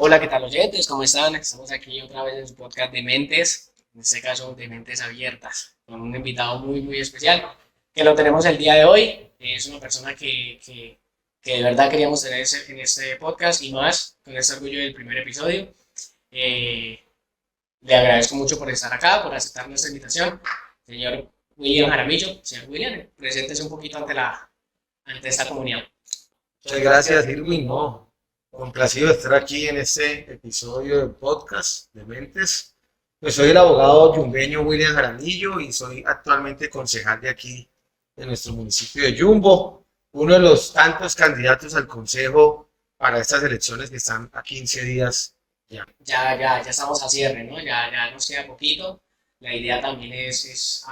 Hola, ¿qué tal oyentes? ¿Cómo están? Estamos aquí otra vez en su podcast de Mentes, en este caso de Mentes Abiertas, con un invitado muy especial, que lo tenemos el día de hoy. Es una persona que de verdad queríamos tener en este podcast y más con este orgullo del primer episodio. Eh, Le agradezco mucho por estar acá, por aceptar nuestra invitación. Señor William Jaramillo, señor William, preséntese un poquito ante esta comunidad. Muchas gracias, Irwin. No, complacido de estar aquí en este episodio del podcast de Mentes. Pues soy el abogado yumbeño William Jaramillo y soy actualmente concejal de aquí, de nuestro municipio de Yumbo, uno de los tantos candidatos al consejo para estas elecciones que están a 15 días ya. Ya estamos a cierre, ¿no? Ya nos queda poquito. La idea también es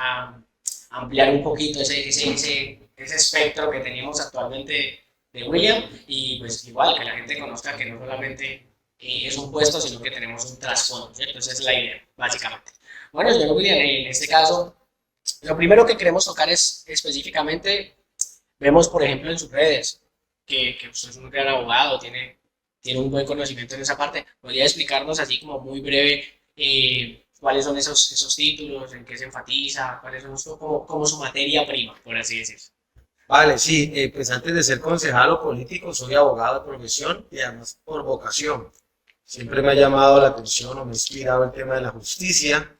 ampliar un poquito ese espectro que teníamos actualmente de William y pues igual que la gente conozca que no solamente es un puesto, sino que tenemos un trasfondo, ¿cierto? Esa es la idea, básicamente. Bueno, señor William, en este caso, lo primero que queremos tocar es específicamente, vemos por ejemplo en sus redes, que usted es un gran abogado, tiene un buen conocimiento en esa parte. ¿Podría explicarnos así como muy breve cuáles son esos títulos, en qué se enfatiza, cuáles son como su materia prima, por así decirlo? Vale, sí, pues antes de ser concejal o político soy abogado de profesión y además por vocación. Siempre me ha llamado la atención o me ha inspirado el tema de la justicia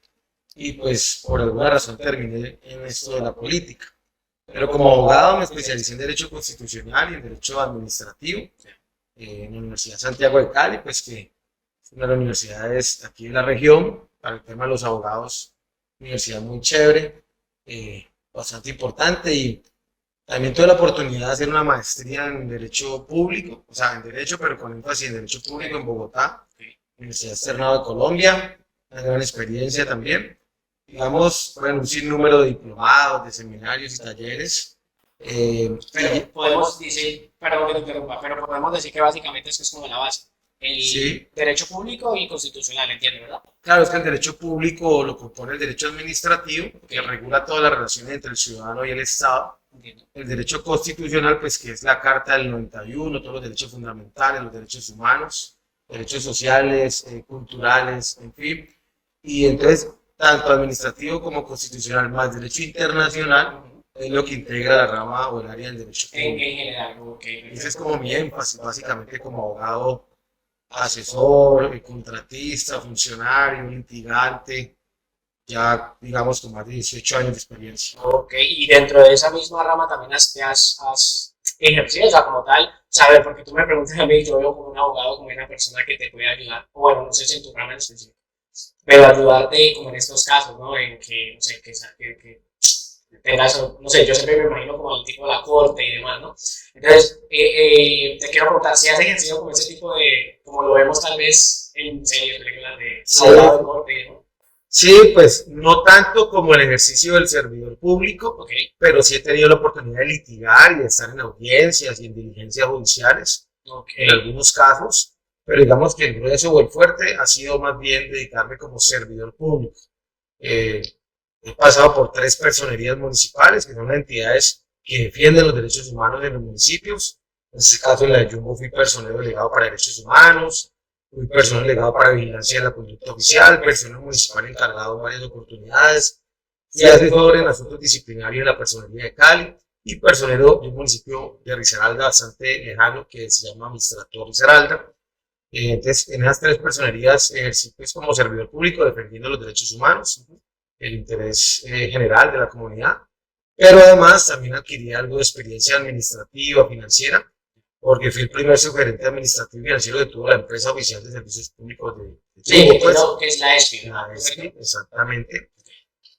y pues por alguna razón terminé en esto de la política. Pero como abogado me especialicé en Derecho Constitucional y en Derecho Administrativo en la Universidad Santiago de Cali, pues que es una de las universidades aquí en la región, para el tema de los abogados, universidad muy chévere, bastante importante y también tuve la oportunidad de hacer una maestría en Derecho Público, o sea, en Derecho, pero con énfasis en Derecho Público en Bogotá, Universidad Externado de Colombia, una gran experiencia también. Digamos, bueno, un sinnúmero de diplomados, de seminarios y talleres. Pero podemos decir, perdón que te interrumpa, pero podemos decir que básicamente eso es como la base. El Sí, derecho público y constitucional, entiendo, ¿verdad? claro, es que el derecho público lo compone el derecho administrativo, que Ok, regula todas las relaciones entre el ciudadano y el Estado. entiendo. El derecho constitucional, pues que es la Carta del 91, todos los derechos fundamentales, los derechos humanos, derechos sociales, culturales, en fin. Y entonces, tanto administrativo como constitucional, más derecho internacional, Ujú. es lo que integra la rama o el área del derecho En público. general, ok, Ese es perfecto. como mi énfasis, básicamente como abogado, asesor, contratista, funcionario, litigante, ya digamos con más de 18 años de experiencia. Ok, y dentro de esa misma rama también has ejercido, o sea, como tal, saber, porque tú me preguntas a mí, yo veo como un abogado, como una persona que te puede ayudar, o bueno, no sé si en tu rama en específico, pero ayudarte como en estos casos, ¿no? En que, no sé, que tengas, no sé, yo siempre me imagino como el tipo de la corte y demás, ¿no? Entonces, te quiero preguntar si has ejercido como ese tipo de, como lo vemos tal vez en series, películas de Sí, abogado de corte y demás. sí, pues no tanto como el ejercicio del servidor público, Ok, pero sí he tenido la oportunidad de litigar y de estar en audiencias y en diligencias judiciales ok, en algunos casos, pero digamos que el grueso o el fuerte ha sido más bien dedicarme como servidor público. Eh, He pasado por 3 personerías municipales, que son entidades que defienden los derechos humanos en los municipios. En este caso, en la de Yumbo fui personero delegado para derechos humanos, fui personero delegado para vigilancia de la conducta oficial, personero municipal encargado en varias oportunidades, fui asesor en asuntos disciplinarios en la personería de Cali y personero de un municipio de Risaralda bastante lejano que se llama Administrador Risaralda. Entonces, en esas 3 personerías ejercí pues, como servidor público defendiendo los derechos humanos, el interés general de la comunidad, pero además también adquirí algo de experiencia administrativa, financiera, porque fui el primer subgerente administrativo y financiero que tuvo la empresa oficial de servicios públicos de sí, Chile, pues, entiendo que es la ESPI, ¿verdad? la ¿Correcto? ESPI, exactamente.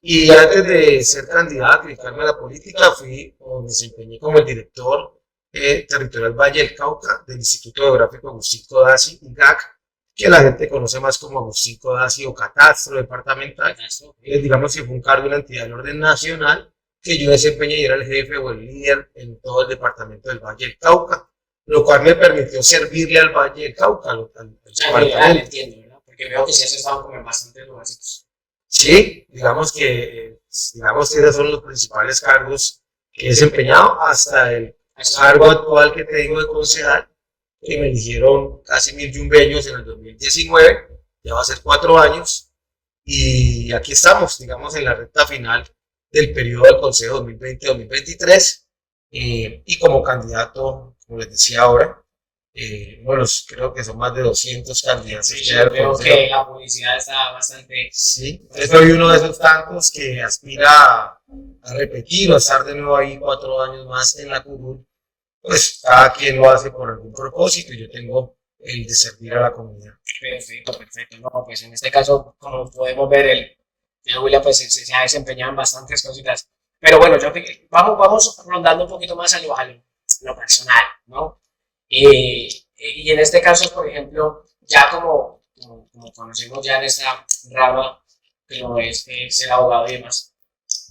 Y antes de ser candidato y dedicarme a la política, fui o me desempeñé como el director territorial Valle del Cauca del Instituto Geográfico Agustín Codazzi, IGAC, que la gente conoce más como Agustín Codazzi o Catastro Departamental. Catastro, ok. Digamos que fue un cargo de una entidad del orden nacional que yo desempeñé y era el jefe o el líder en todo el departamento del Valle del Cauca, lo cual me permitió servirle al Valle del Cauca, O sea, en general departamento. entiendo, ¿verdad? Porque veo que sí has estado como en bastantes lugares. Sí, digamos que esos son los principales cargos que he desempeñado hasta el cargo actual que tengo de concejal, y me eligieron casi 1000 yumbeños en el 2019, ya va a ser 4 años, y aquí estamos, digamos, en la recta final del periodo del Consejo 2020-2023, y como candidato, como les decía ahora, bueno, creo que son más de 200 candidatos. Sí, yo creo que la publicidad está bastante... Sí, soy uno de esos tantos que aspira a repetir o a estar de nuevo ahí 4 años más en la curul. Pues cada quien lo hace por algún propósito y yo tengo el de servir a la comunidad. Perfecto, perfecto. No, pues en este caso, como podemos ver, el William pues se ha desempeñado en bastantes cositas. Pero bueno, vamos rondando un poquito más a lo personal, ¿no? Y en este caso, por ejemplo, ya como conocemos ya en esta rama, que no es ser abogado y demás,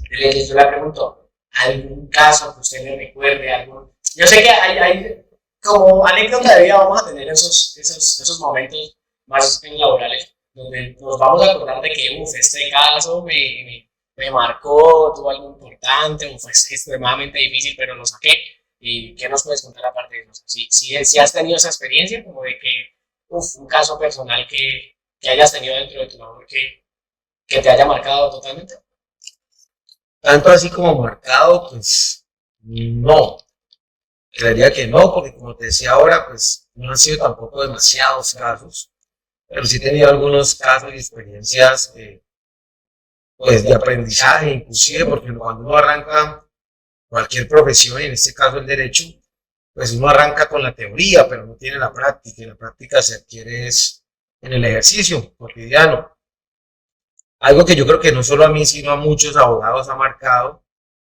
yo le pregunto, ¿algún caso que usted le recuerde? Yo sé que hay como anécdota de vida, vamos a tener esos momentos más laborales, donde nos vamos a acordar de que, este caso me marcó, tuvo algo importante, fue extremadamente difícil, pero lo saqué. ¿Y qué nos puedes contar aparte de eso? Si has tenido esa experiencia, como de que, un caso personal que hayas tenido dentro de tu labor que te haya marcado totalmente. Tanto así como marcado, pues no. Creería que no, porque como te decía ahora, pues no han sido tampoco demasiados casos, pero sí he tenido algunos casos y experiencias pues de aprendizaje, inclusive, porque cuando uno arranca cualquier profesión, y en este caso el derecho, pues uno arranca con la teoría, pero no tiene la práctica, y la práctica se adquiere en el ejercicio cotidiano. Algo que yo creo que no solo a mí, sino a muchos abogados ha marcado,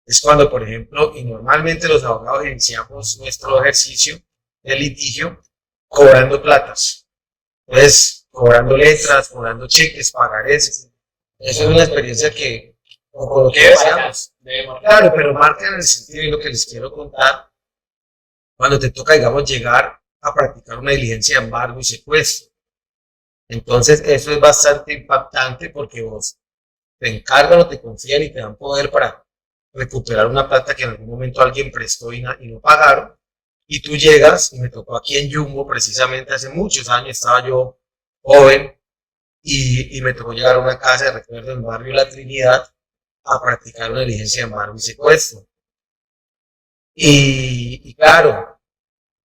es cuando, por ejemplo, y normalmente los abogados iniciamos nuestro ejercicio de litigio cobrando platas. Entonces, cobrando letras, cobrando cheques, pagarés. Eso es una experiencia que, o con lo que deseamos. Claro, pero marca en el sentido de lo que les quiero contar, cuando te toca, digamos, llegar a practicar una diligencia de embargo y secuestro. Entonces, eso es bastante impactante porque vos te encargan o te confían y te dan poder para recuperar una plata que en algún momento alguien prestó y no pagaron. Y tú llegas, y me tocó aquí en Jumbo, precisamente hace muchos años, estaba yo joven, y me tocó llegar a una casa de recuerdo en el barrio La Trinidad a practicar una diligencia de embargo y secuestro. Y claro,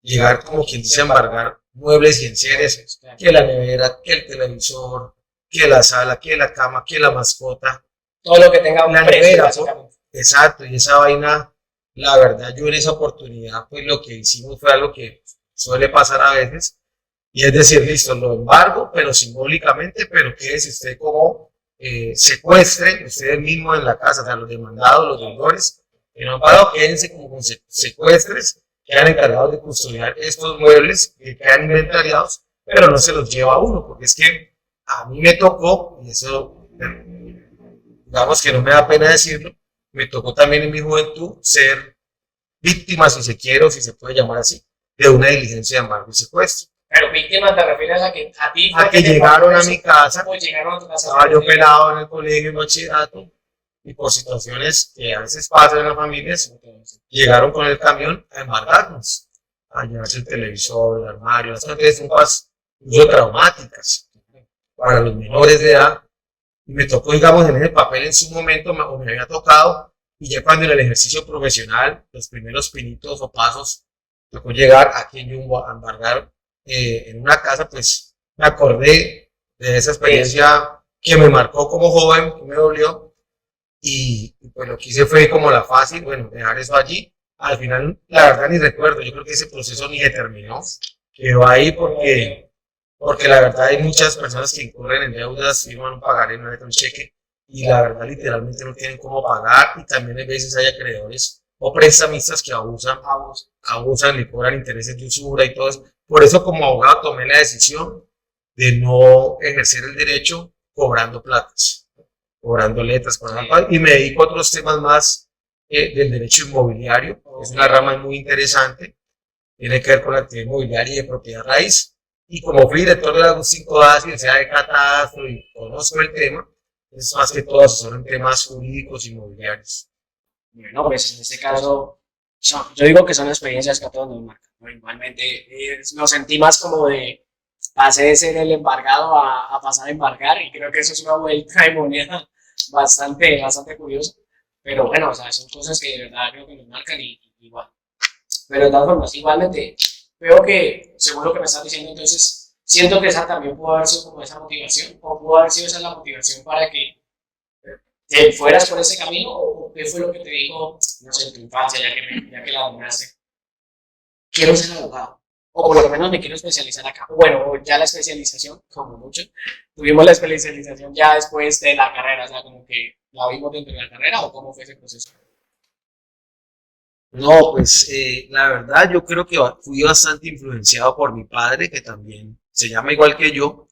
llegar como quien dice a embargar muebles y enseres, que la nevera, que el televisor, que la sala, que la cama, que la mascota. Todo lo que tenga un precio, nevera, básicamente. Exacto, y esa vaina, la verdad, yo en esa oportunidad, pues lo que hicimos fue algo que suele pasar a veces, y es decir, listo, lo embargo, pero simbólicamente, pero quédese usted como secuestre, ustedes mismos en la casa, o sea, los demandados, los deudores, que no han pagado, quédense como con secuestres, quedan encargados de custodiar estos muebles que quedan inventariados, pero no se los lleva a uno, porque es que a mí me tocó, y eso, digamos que no me da pena decirlo, me tocó también en mi juventud ser víctima, si se quiere o si se puede llamar así, de una diligencia de embargo y secuestro. Pero víctima te refieres a que a ti a que llegaron a mi casa, llegaron a tu casa, estaba yo pelado en el colegio en bachillerato, y por situaciones que a veces pasan en las familias, llegaron con el camión a embargarnos, a llevarse el televisor, el armario, las cosas son cosas incluso traumáticas para los menores de edad. Y me tocó, digamos, en ese papel en su momento, o me había tocado, y ya cuando en el ejercicio profesional, los primeros pinitos o pasos, tocó llegar aquí en Jumbo a embargar en una casa, pues me acordé de esa experiencia que me marcó como joven, que me dolió, y pues lo que hice fue como la fácil, bueno, dejar eso allí. Al final, la verdad ni recuerdo, yo creo que ese proceso ni se terminó, quedó ahí porque la verdad hay muchas personas que incurren en deudas, firman un pagaré, no un cheque, y la verdad literalmente no tienen cómo pagar, y también a veces hay acreedores o prestamistas que abusan y cobran intereses de usura y todo eso. Por eso como abogado tomé la decisión de no ejercer el derecho cobrando platas, cobrando letras, y me dedico a otros temas más del derecho inmobiliario. Es una rama muy interesante, tiene que ver con la actividad inmobiliaria y de propiedad raíz. Y como fui director de la Agustín Codazzi, Universidad de Catastro, y conozco el tema, es más que todo asesor en temas jurídicos inmobiliarios. Bueno, pues en este caso, yo digo que son experiencias que a todos nos marcan, ¿no? Igualmente, lo sentí más como de pasé de ser el embargado a pasar a embargar y creo que eso es una vuelta de moneda bastante curiosa. Pero bueno, o sea, son cosas que de verdad creo que nos marcan y igual. Pero de todas formas, igualmente, veo que, según lo que me estás diciendo, entonces, siento que esa también pudo haber sido como esa motivación, o pudo haber sido esa la motivación para que te fueras por ese camino, o qué fue lo que te dijo, no sé, en tu infancia, ya que la dominaste, quiero ser abogado, o por lo menos me quiero especializar acá. Bueno, ya la especialización, como mucho, tuvimos la especialización ya después de la carrera, o sea, como que la vimos dentro de la carrera, o cómo fue ese proceso. No, pues la verdad yo creo que fui bastante influenciado por mi padre, que también se llama igual que yo,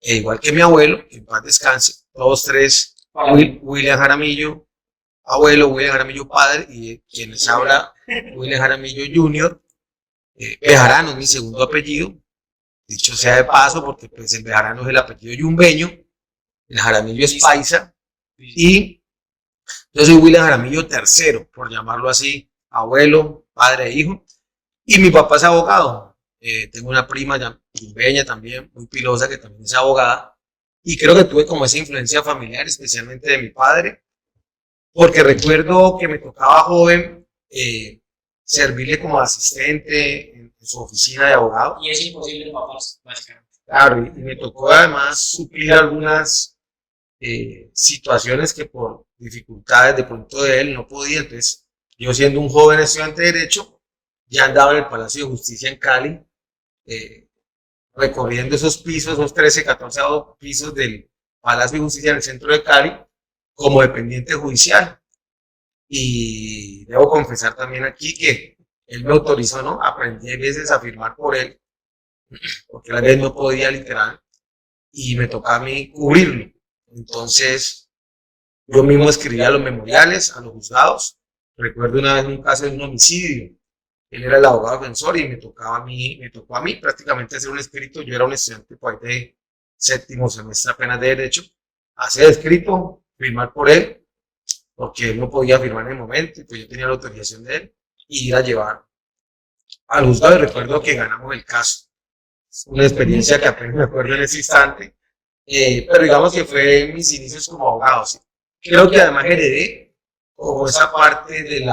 e igual que mi abuelo, que en paz descanse, todos tres, William Jaramillo, abuelo, William Jaramillo padre, y quien les habla, William Jaramillo Jr., Bejarano es mi segundo apellido, dicho sea de paso, porque pues el Bejarano es el apellido yumbeño, el Jaramillo es paisa, y yo soy William Jaramillo tercero, por llamarlo así, abuelo, padre e hijo, y mi papá es abogado. Tengo una prima yumbeña también, muy pilosa, que también es abogada, y creo que tuve como esa influencia familiar, especialmente de mi padre, porque recuerdo que me tocaba joven servirle como asistente en su oficina de abogado. Y es imposible, papás, básicamente. Claro, y me tocó además suplir algunas situaciones que por dificultades de pronto de él no podía. Entonces, yo siendo un joven estudiante de Derecho, ya andaba en el Palacio de Justicia en Cali, eh, recorriendo esos pisos, esos 13, 14 pisos del Palacio de Justicia en el centro de Cali, como dependiente judicial. Y debo confesar también aquí que él me autorizó, ¿no? Aprendí a veces a firmar por él, porque a veces no podía literal, y me tocaba a mí cubrirlo. Entonces, yo mismo escribía los memoriales a los juzgados. Recuerdo una vez un caso de un homicidio. Él era el abogado defensor y me tocó a mí prácticamente hacer un escrito. Yo era un estudiante pues, de séptimo semestre apenas de Derecho. Hacer el escrito, firmar por él, porque él no podía firmar en el momento, y pues yo tenía la autorización de él, y ir a llevar al juzgado. Y recuerdo que ganamos el caso. Una experiencia que apenas me acuerdo en ese instante, pero digamos que fue mis inicios como abogado. ¿Sí? Creo que además heredé como esa parte de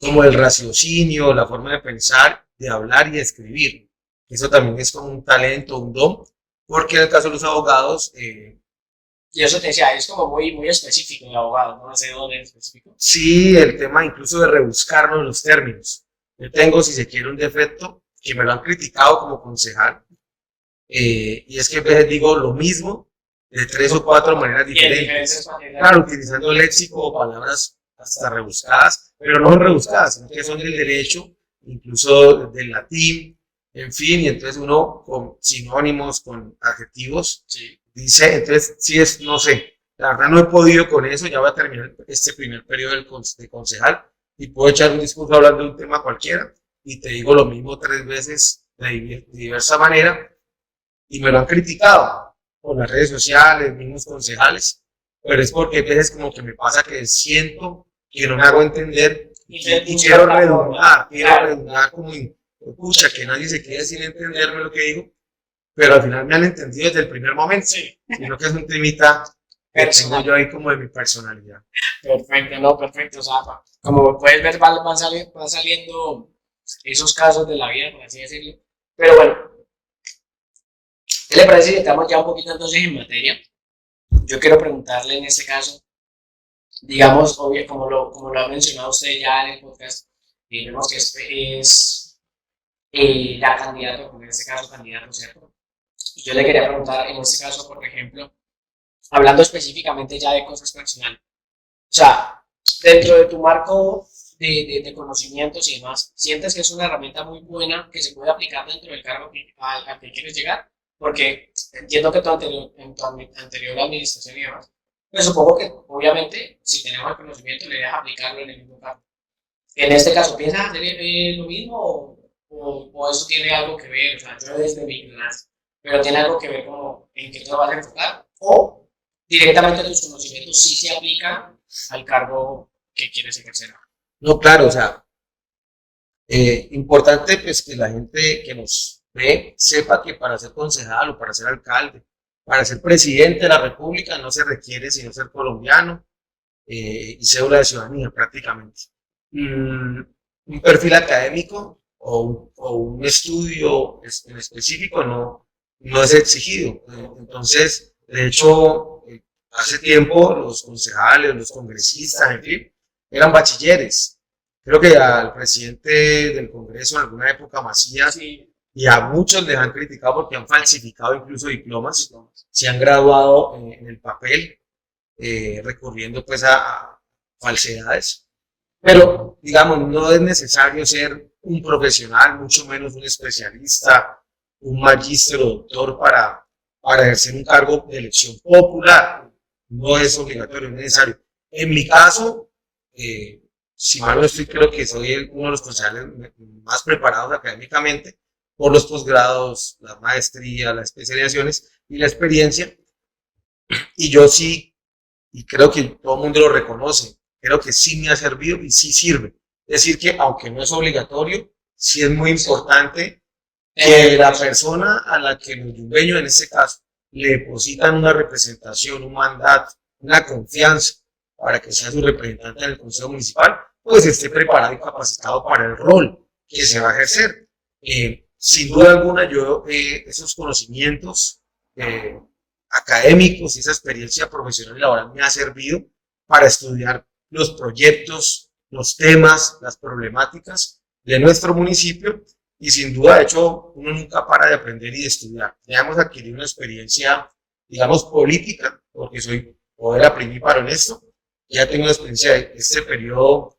como el raciocinio, la forma de pensar, de hablar y de escribir. Eso también es como un talento, un don, porque en el caso de los abogados, y eso te decía, es como muy específico el abogado, ¿no? Ese don es específico. sí, el tema incluso de rebuscarnos los términos. Yo tengo, si se quiere, un defecto que me lo han criticado como concejal, y es que a veces digo lo mismo de 3 o 4 maneras diferentes. Claro, utilizando léxico o palabras hasta rebuscadas, pero no son rebuscadas, sino que son del derecho, incluso del latín, en fin, y entonces uno con sinónimos, con adjetivos, sí, dice, entonces sí es, no sé, la verdad no he podido con eso, ya voy a terminar este primer periodo de concejal y puedo echar un discurso hablando de un tema cualquiera y te digo lo mismo 3 veces de diversa manera, y me lo han criticado por las redes sociales, mismos concejales, pero es porque a veces como que me pasa que siento que no me hago entender y quiero redundar como, escucha, que nadie se quede sin entenderme lo que digo, pero al final me han entendido desde el primer momento, sí. Sino que es un temita que tengo yo ahí como de mi personalidad. Perfecto, no, perfecto, o sea, como puedes ver van saliendo esos casos de la vida, por así decirlo, pero bueno, ¿qué le parece si estamos ya un poquito entonces en materia? Yo quiero preguntarle en este caso, digamos, obvio, como lo ha mencionado usted ya en el podcast, vemos que es la candidata, en este caso candidato, ¿cierto? Y yo le quería preguntar, en este caso, por ejemplo, hablando específicamente ya de cosas personales, o sea, dentro de tu marco de conocimientos y demás, ¿sientes que es una herramienta muy buena que se puede aplicar dentro del cargo al que quieres llegar? Porque entiendo que en tu anterior administración y demás, pues supongo que obviamente si tenemos el conocimiento la idea es aplicarlo en el mismo cargo. En este caso, ¿piensas hacer lo mismo o eso tiene algo que ver? O sea, yo desde mi ignorancia, pero tiene algo que ver como en qué te lo vas a enfocar o directamente tus conocimientos sí se aplican al cargo que quieres ejercer. No, claro, o sea, importante pues que la gente que nos ve sepa que para ser concejal o para ser alcalde, para ser presidente de la República no se requiere sino ser colombiano y cédula de ciudadanía prácticamente. Mm, un perfil académico o un estudio en específico no es exigido. Entonces, de hecho, hace tiempo los concejales, los congresistas, en fin, eran bachilleres. Creo que al presidente del Congreso en alguna época, Macías, Sí, y a muchos les han criticado porque han falsificado incluso diplomas, se han graduado en el papel, recurriendo pues a falsedades. Pero, digamos, no es necesario ser un profesional, mucho menos un especialista, un magíster o doctor para ejercer un cargo de elección popular. No es obligatorio, no es necesario. En mi caso, si mal no estoy, creo que soy uno de los concejales más preparados académicamente por los posgrados, las maestrías, las especializaciones y la experiencia. Y yo sí, y creo que todo el mundo lo reconoce, creo que sí me ha servido y sí sirve. Es decir, que aunque no es obligatorio, sí es muy importante que la persona a la que los yumbeños en este caso le depositan una representación, un mandato, una confianza para que sea su representante en el Consejo Municipal, pues esté preparado y capacitado para el rol que se va a ejercer. Sin duda alguna, yo esos conocimientos académicos y esa experiencia profesional y laboral me ha servido para estudiar los proyectos, los temas, las problemáticas de nuestro municipio y sin duda, de hecho, uno nunca para de aprender y de estudiar. Ya hemos adquirido una experiencia, digamos, política, porque soy poder primíparo en esto. Ya tengo la experiencia de este periodo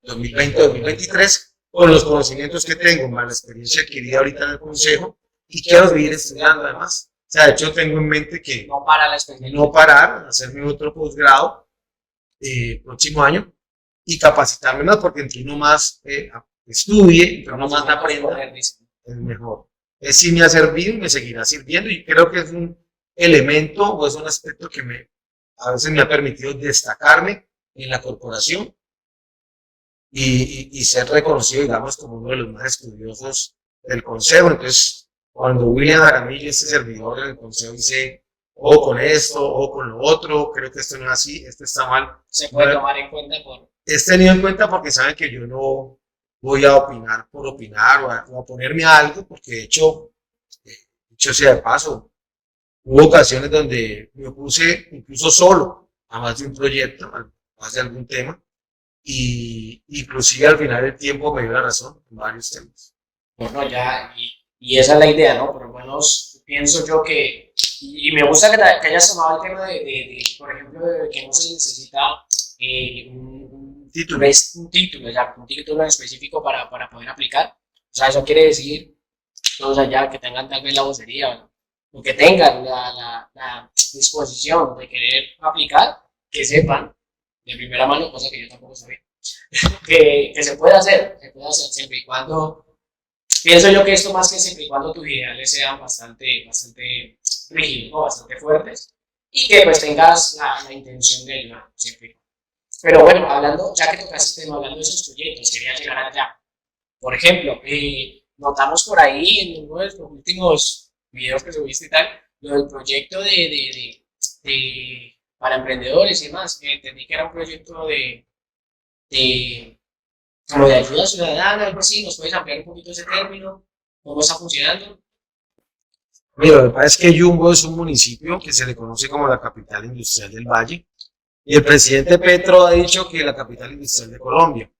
2020-2023 con los conocimientos que tengo, más la experiencia adquirida ahorita en el Consejo y quiero seguir estudiando además. O sea, de hecho, tengo en mente que no para la experiencia. no parar, hacerme otro posgrado próximo año y capacitarme más, porque entre uno más estudie, entre uno más aprenda, es mejor. Sí me ha servido y me seguirá sirviendo y creo que es un elemento o es un aspecto que a veces me ha permitido destacarme en la corporación y ser reconocido, digamos, como uno de los más estudiosos del consejo. Entonces, cuando William Jaramillo, este servidor en el consejo, dice o con esto o con lo otro, creo que esto no es así, esto está mal, se puede tomar en cuenta por... es tenido en cuenta porque saben que yo no voy a opinar por opinar o a ponerme a algo, porque de hecho, dicho sea de paso, hubo ocasiones donde me opuse incluso solo a más de un proyecto, a más de algún tema, y inclusive al final del tiempo me dio la razón en varios temas. Bueno, ya, y esa es la idea, ¿no? Por lo menos pienso yo que, y me gusta que hayas tomado el tema por ejemplo, de que no se necesita un título, ya, un título en específico para poder aplicar. O sea, eso quiere decir, todos allá que tengan tal vez la vocería o que tengan la disposición de querer aplicar, que sepan de primera mano, cosa que yo tampoco sabía, que se puede hacer siempre y cuando, pienso yo que esto más que siempre y cuando tus ideales sean bastante rígidos, ¿no? Bastante fuertes, y que pues tengas la intención de ayudar siempre. Pero bueno, hablando, ya que tocaste el tema, hablando de esos proyectos, quería llegar allá. Por ejemplo, notamos por ahí en uno de los últimos videos que subiste y tal, lo del proyecto para emprendedores y demás. Entendí que era un proyecto como de ayuda ciudadana, algo así. ¿Nos puedes ampliar un poquito ese término? ¿Cómo está funcionando? Mira, lo que pasa es que Yumbo es un municipio que se le conoce como la capital industrial del Valle y el presidente Petro ha dicho que es la capital industrial de Colombia.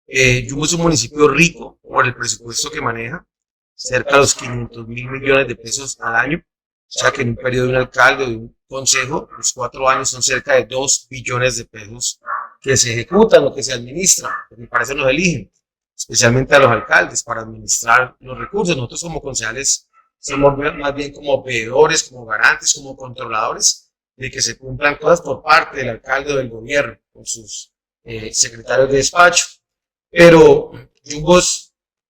Yumbo es un municipio rico por el presupuesto que maneja, cerca de los 500.000 millones de pesos al año, o sea que en un periodo de un alcalde o de un consejo, los 4 años son cerca de 2 billones de pesos que se ejecutan o que se administran, porque para eso nos eligen, especialmente a los alcaldes, para administrar los recursos. Nosotros como concejales somos más bien como veedores, como garantes, como controladores de que se cumplan cosas por parte del alcalde o del gobierno, con sus secretarios de despacho. Pero Yumbo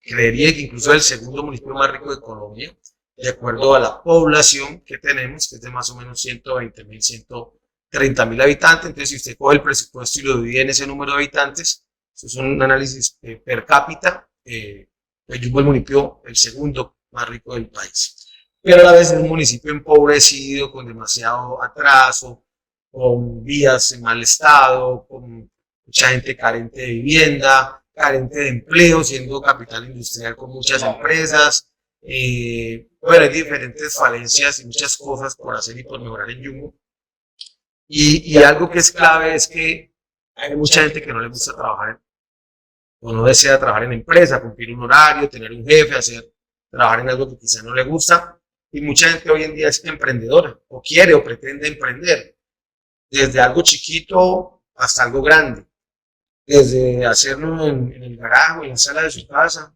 creería que incluso es el segundo municipio más rico de Colombia, de acuerdo a la población que tenemos, que es de más o menos 120.000, 130.000 habitantes. Entonces, si usted coge el presupuesto y lo divide en ese número de habitantes, Esto es un análisis per cápita. Jumbo es el municipio el segundo más rico del país. Pero a la vez es un municipio empobrecido, con demasiado atraso, con vías en mal estado, con mucha gente carente de vivienda, carente de empleo, siendo capital industrial con muchas empresas. Bueno, hay diferentes falencias y muchas cosas por hacer y por mejorar en Jumbo. Y algo que es clave es que hay mucha gente que no le gusta trabajar o no desea trabajar en empresa, cumplir un horario, tener un jefe, trabajar en algo que quizá no le gusta. Y mucha gente hoy en día es emprendedora o quiere o pretende emprender, desde algo chiquito hasta algo grande, desde hacerlo en el garaje, en la sala de su casa,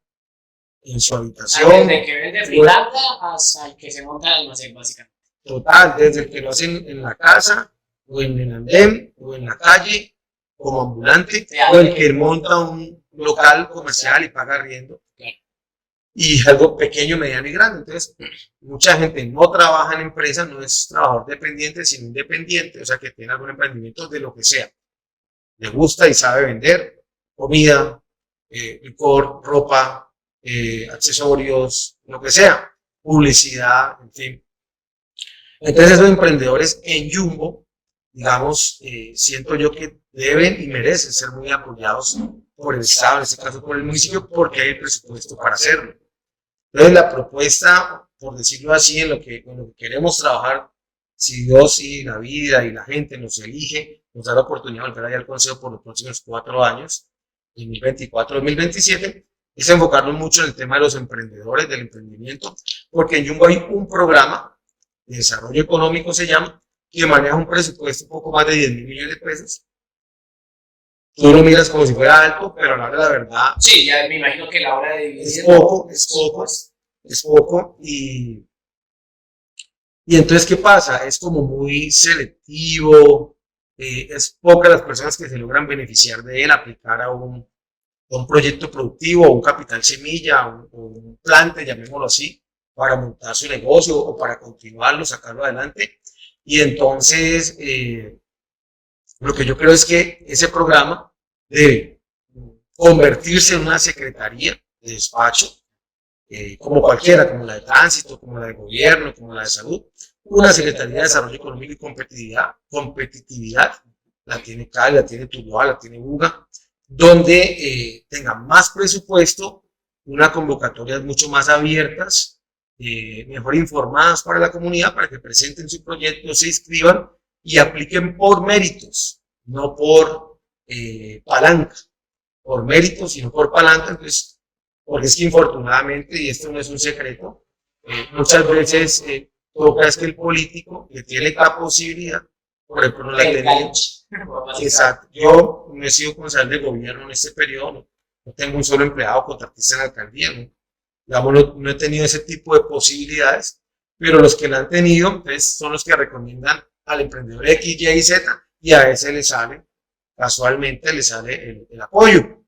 en su habitación. Desde que vende fritanga hasta el que se monta el almacén, básicamente. Total, desde el que lo hacen en la casa, o en el andén, o en la calle, como ambulante, o el que monta un local comercial y paga arriendo. Y algo pequeño, mediano y grande. Entonces, mucha gente no trabaja en empresa, no es trabajador dependiente, sino independiente, o sea, que tiene algún emprendimiento de lo que sea. Le gusta y sabe vender comida, licor, ropa, accesorios, lo que sea, publicidad, en fin. Entonces, esos emprendedores en Jumbo, digamos, siento yo que deben y merecen ser muy apoyados por el Estado, en este caso por el municipio, porque hay el presupuesto para hacerlo. Entonces, la propuesta, por decirlo así, en lo que queremos trabajar, si Dios y la vida y la gente nos elige, nos da la oportunidad de volver allá al Consejo por los próximos 4 años, 2024-2027, es enfocarnos mucho en el tema de los emprendedores, del emprendimiento, porque en Jumbo hay un programa de desarrollo económico, se llama, que maneja un presupuesto un poco más de 10.000 millones de pesos. Tú lo miras como si fuera alto, pero a la hora de la verdad... Sí, ya me imagino que la hora de dividir... Es poco. Y entonces, ¿qué pasa? Es como muy selectivo, es pocas las personas que se logran beneficiar de él, aplicar a un proyecto productivo, o un capital semilla, o un plante, llamémoslo así, para montar su negocio o para continuarlo, sacarlo adelante. Y entonces... lo que yo creo es que ese programa debe convertirse en una secretaría de despacho, como cualquiera, como la de tránsito, como la de gobierno, como la de salud, una secretaría de desarrollo económico y competitividad, la tiene Cali, la tiene Tuluá, la tiene Buga, donde tenga más presupuesto, unas convocatorias mucho más abiertas, mejor informadas para la comunidad, para que presenten su proyecto, se inscriban y apliquen por méritos, no por palanca, por méritos, sino por palanca. Entonces, porque es que infortunadamente, y esto no es un secreto, muchas veces toca es que el político que tiene la posibilidad, por ejemplo, no la tenía. Exacto. Yo no he sido concejal de gobierno en este periodo, no tengo un solo empleado contratista en la alcaldía, digamos, no he tenido ese tipo de posibilidades, pero los que la han tenido, pues, son los que recomiendan al emprendedor X, Y y Z, y a ese le sale, casualmente le sale el apoyo,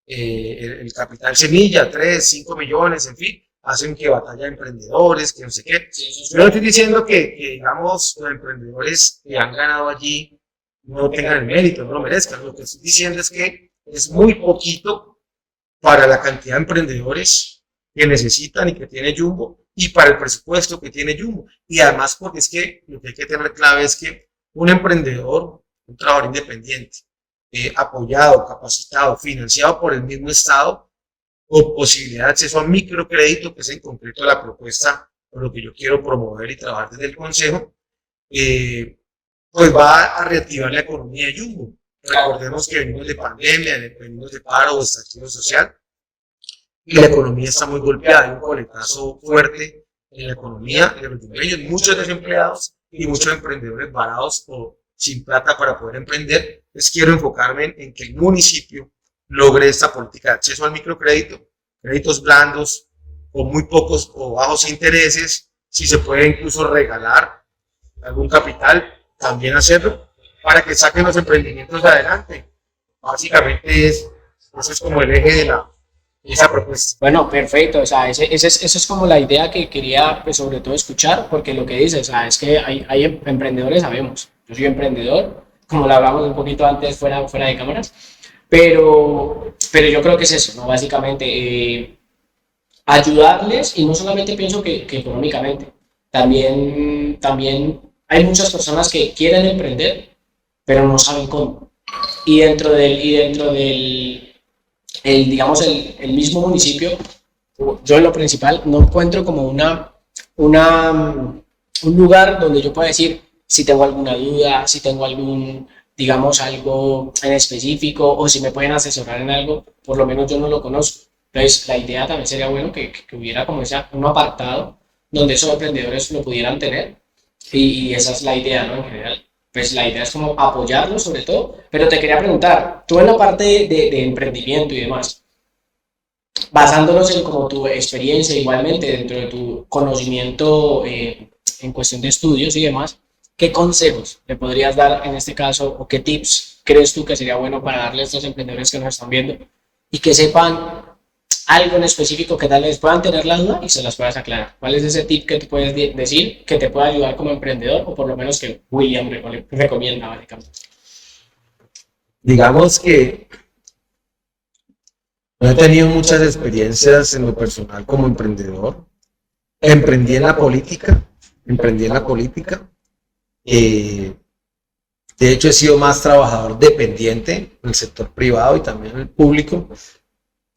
el capital semilla, 3, 5 millones, en fin, hacen que batalla emprendedores, que no sé qué. Yo no estoy diciendo que digamos, los emprendedores que han ganado allí no tengan el mérito, no lo merezcan. Lo que estoy diciendo es que es muy poquito para la cantidad de emprendedores que necesitan y que tiene Jumbo, y para el presupuesto que tiene Jumbo. Y además, porque es que lo que hay que tener clave es que un emprendedor, un trabajador independiente, apoyado, capacitado, financiado por el mismo Estado, con posibilidad de acceso a microcrédito, que es en concreto la propuesta por lo que yo quiero promover y trabajar desde el Consejo, pues va a reactivar la economía de Jumbo. Recordemos que venimos de pandemia, venimos de paro o estallido social, y la economía está muy golpeada, hay un coletazo fuerte en la economía de los yumbeños, muchos desempleados y muchos emprendedores varados o sin plata para poder emprender. Entonces quiero enfocarme en que el municipio logre esta política de acceso al microcrédito, créditos blandos, con muy pocos o bajos intereses, si se puede incluso regalar algún capital, también hacerlo, para que saquen los emprendimientos adelante. Básicamente eso es como el eje de esa propuesta. Bueno, perfecto, o sea, esa es como la idea que quería, pues, sobre todo escuchar, porque lo que dices, o sea, es que hay emprendedores, sabemos, yo soy emprendedor, como lo hablamos un poquito antes fuera de cámaras, pero yo creo que es eso, ¿no? Básicamente, ayudarles, y no solamente pienso que económicamente, también hay muchas personas que quieren emprender, pero no saben cómo. Digamos, el mismo municipio, yo en lo principal no encuentro como una, un lugar donde yo pueda decir si tengo alguna duda, si tengo digamos, algo en específico, o si me pueden asesorar en algo, por lo menos yo no lo conozco. Entonces, la idea también sería bueno que hubiera como un apartado donde esos emprendedores lo pudieran tener, y esa es la idea, ¿no? En general, pues la idea es como apoyarlos sobre todo, pero te quería preguntar, tú en la parte de emprendimiento y demás, basándonos en como tu experiencia igualmente dentro de tu conocimiento en cuestión de estudios y demás, ¿qué consejos le podrías dar en este caso, o qué tips crees tú que sería bueno para darle a estos emprendedores que nos están viendo y que sepan algo en específico, que tal vez puedan tener la duda y se las puedas aclarar? ¿Cuál es ese tip que te puedes decir que te pueda ayudar como emprendedor, o por lo menos que William recomienda básicamente? Digamos que no he tenido muchas experiencias en lo personal como emprendedor. Emprendí en la política, emprendí en la política. De hecho, he sido más trabajador dependiente en el sector privado y también en el público.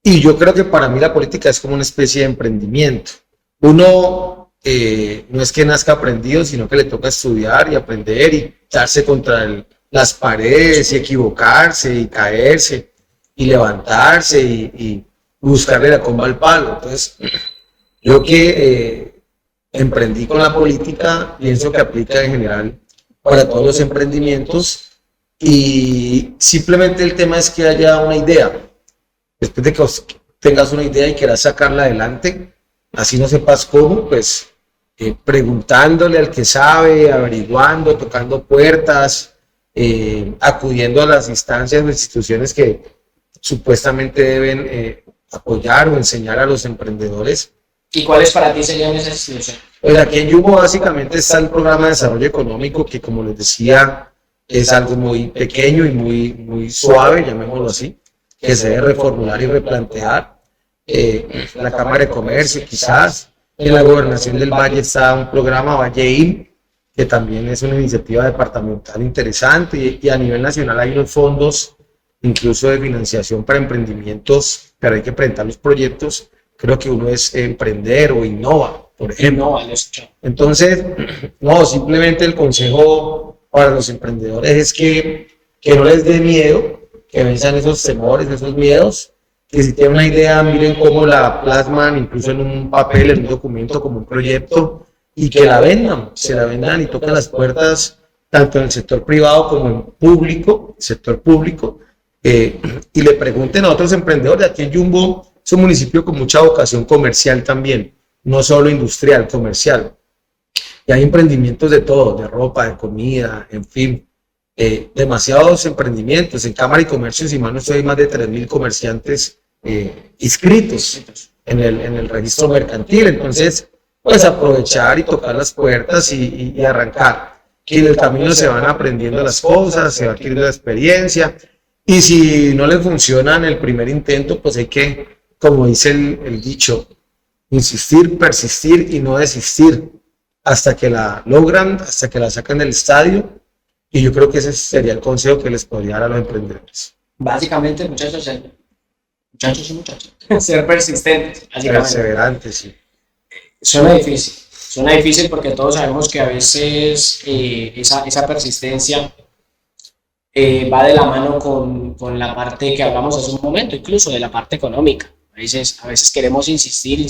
Y yo creo que para mí la política es como una especie de emprendimiento. Uno no es que nazca aprendido, sino que le toca estudiar y aprender y darse contra las paredes y equivocarse y caerse y levantarse y buscarle la comba al palo. Entonces, yo que emprendí con la política, pienso que aplica en general para todos los emprendimientos, y simplemente el tema es que haya una idea. Después de que tengas una idea y quieras sacarla adelante, así no sepas cómo, pues preguntándole al que sabe, averiguando, tocando puertas, acudiendo a las instancias o instituciones que supuestamente deben apoyar o enseñar a los emprendedores. ¿Y cuáles para ti serían esas instituciones? Pues aquí en Yubo básicamente está el programa de desarrollo económico, que como les decía es algo muy pequeño y muy suave, llamémoslo así, que se debe reformular y replantear. La Cámara de Comercio quizás. En la Gobernación del Valle está un programa Valleil, que también es una iniciativa departamental interesante, y a nivel nacional hay unos fondos incluso de financiación para emprendimientos, pero hay que presentar los proyectos. Creo que uno es Emprender o Innova, por ejemplo. Entonces, no, simplemente el consejo para los emprendedores es que no les dé miedo, que venzan esos temores, esos miedos, que si tienen una idea, miren cómo la plasman, incluso en un papel, en un documento, como un proyecto, y que la vendan, se la vendan y toquen las puertas, tanto en el sector privado como en público, sector público, y le pregunten a otros emprendedores. Aquí en Yumbo es un municipio con mucha vocación comercial también, no solo industrial, comercial. Y hay emprendimientos de todo, de ropa, de comida, en fin, demasiados emprendimientos. En Cámara y Comercio, si mal no estoy, hay más de 3.000 comerciantes inscritos en el registro mercantil. Entonces, pues aprovechar y tocar las puertas y arrancar. Que en el camino se van aprendiendo las cosas, se va adquiriendo la experiencia. Y si no les funciona en el primer intento, pues hay que, como dice el dicho, insistir, persistir y no desistir hasta que la logran, hasta que la sacan del estadio. Y yo creo que ese sería el consejo que les podría dar a los emprendedores. Básicamente, muchachos y muchachas, ser persistentes. Perseverantes, sí. Suena difícil porque todos sabemos que a veces esa persistencia va de la mano con la parte que hablamos hace un momento, incluso de la parte económica. A veces queremos insistir,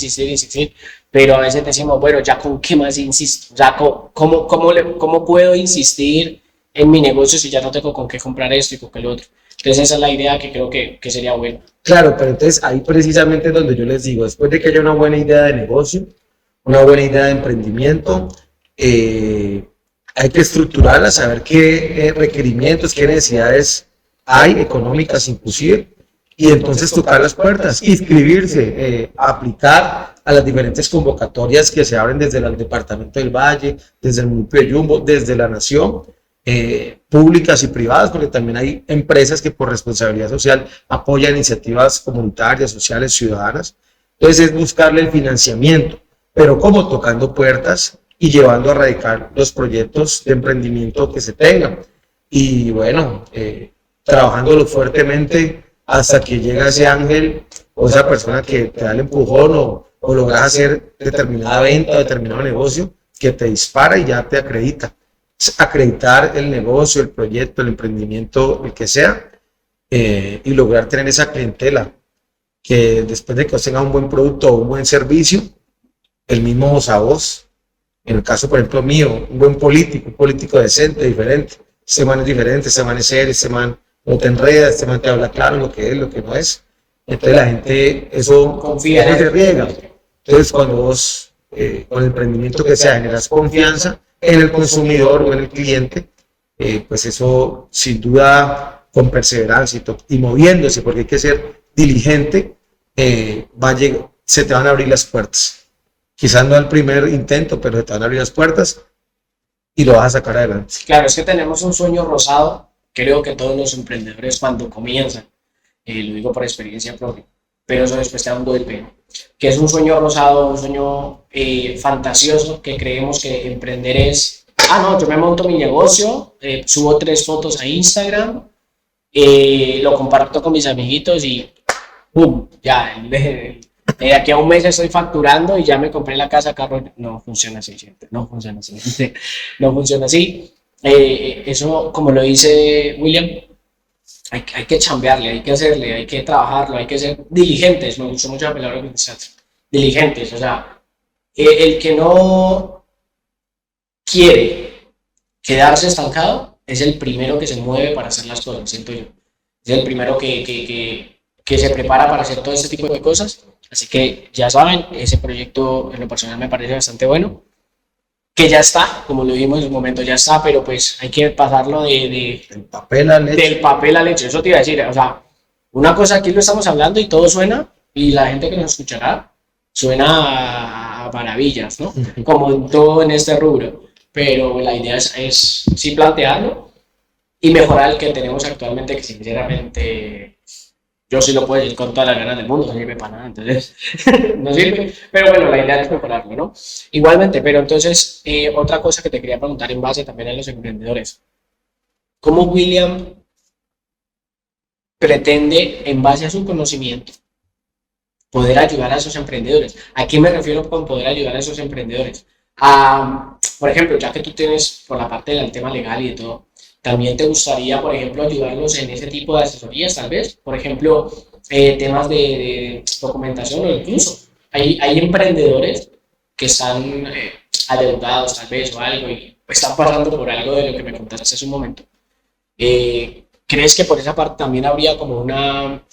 pero a veces decimos, bueno, ¿ya con qué más insisto? ¿Ya cómo puedo insistir en mi negocio si ya no tengo con qué comprar esto y con qué lo otro? Entonces esa es la idea que creo que sería buena. Claro, pero entonces ahí precisamente es donde yo les digo, después de que haya una buena idea de negocio, una buena idea de emprendimiento, hay que estructurarla, saber qué requerimientos, qué necesidades hay, económicas inclusive, y entonces tocar las puertas, inscribirse, aplicar a las diferentes convocatorias que se abren desde el Departamento del Valle, desde el municipio de Yumbo, desde la Nación, públicas y privadas, porque también hay empresas que por responsabilidad social apoyan iniciativas comunitarias, sociales, ciudadanas. Entonces es buscarle el financiamiento, pero como tocando puertas y llevando a radicar los proyectos de emprendimiento que se tengan. Y bueno, trabajándolo fuertemente hasta que llega ese ángel o esa persona que te da el empujón o logras hacer determinada venta o determinado negocio que te dispara y ya te acredita. Acreditar el negocio, el proyecto, el emprendimiento, el que sea, y lograr tener esa clientela que después de que tenga un buen producto o un buen servicio, el mismo voz a voz, en el caso por ejemplo mío, un político decente, diferente, este man es diferente, este man es serio, este man no te enreda, este man te habla claro lo que es, lo que no es. Entonces la gente, eso confía, eso se riega. Entonces cuando vos, con el emprendimiento que sea, generas confianza en el consumidor o en el cliente, pues eso sin duda con perseverancia y moviéndose, porque hay que ser diligente, se te van a abrir las puertas. Quizás no al primer intento, pero se te van a abrir las puertas y lo vas a sacar adelante. Claro, es que tenemos un sueño rosado, creo que todos los emprendedores cuando comienzan, lo digo por experiencia propia, pero eso después te da un golpe, que es un sueño rosado, un sueño fantasioso, que creemos que emprender es, no, yo me monto mi negocio, subo 3 fotos a Instagram, lo comparto con mis amiguitos y ¡pum! Ya, de aquí a un mes estoy facturando y ya me compré la casa, carro. No funciona así, gente, no funciona así, no funciona así. Eso, como lo dice William, hay que chambearle, hay que hacerle, hay que trabajarlo, hay que ser diligentes. Me gustó mucho la palabra que utilizaste, diligentes. O sea, el que no quiere quedarse estancado es el primero que se mueve para hacer las cosas, siento yo. Es el primero que se prepara para hacer todo este tipo de cosas. Así que ya saben, ese proyecto en lo personal me parece bastante bueno. Que ya está, como lo vimos en su momento, ya está, pero pues hay que pasarlo del papel a leche. Del papel a leche, eso te iba a decir. O sea, una cosa aquí lo estamos hablando y todo suena, y la gente que nos escuchará suena a maravillas, ¿no? Como en todo en este rubro. Pero la idea es sí plantearlo y mejorar el que tenemos actualmente, que sinceramente yo sí lo puedo decir con todas las ganas del mundo, no sirve para nada, entonces no sirve, pero bueno, la idea es mejorarlo, ¿no? Igualmente, pero entonces otra cosa que te quería preguntar en base también a los emprendedores, ¿cómo William pretende, en base a su conocimiento, poder ayudar a esos emprendedores? ¿A qué me refiero con poder ayudar a esos emprendedores? Por ejemplo, ya que tú tienes por la parte del tema legal y de todo, ¿también te gustaría, por ejemplo, ayudarlos en ese tipo de asesorías, tal vez? Por ejemplo, temas de documentación o incluso hay emprendedores que están adeudados tal vez o algo y están pasando por algo de lo que me contaste hace un momento. ¿Crees que por esa parte también habría como una,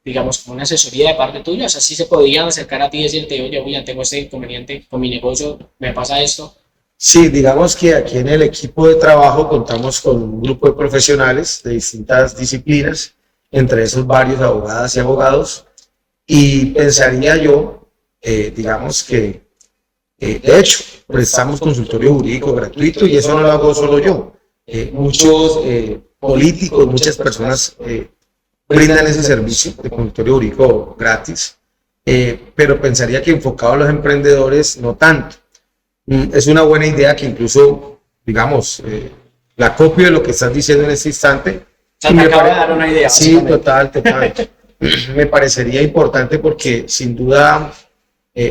digamos, como una asesoría de parte tuya? O sea, ¿sí se podrían acercar a ti y decirte, oye, William, tengo este inconveniente con mi negocio, me pasa esto? Sí, digamos que aquí en el equipo de trabajo contamos con un grupo de profesionales de distintas disciplinas, entre esos varios abogadas y abogados, y pensaría yo, digamos que, de hecho, prestamos consultorio jurídico gratuito y eso no lo hago solo yo. Muchos políticos, muchas personas brindan ese servicio de consultorio jurídico gratis, pero pensaría que enfocado a los emprendedores no tanto. Es una buena idea que incluso, digamos, la copio de lo que estás diciendo en este instante. O sea, me acaba de dar una idea. Sí, total. Me parecería importante porque sin duda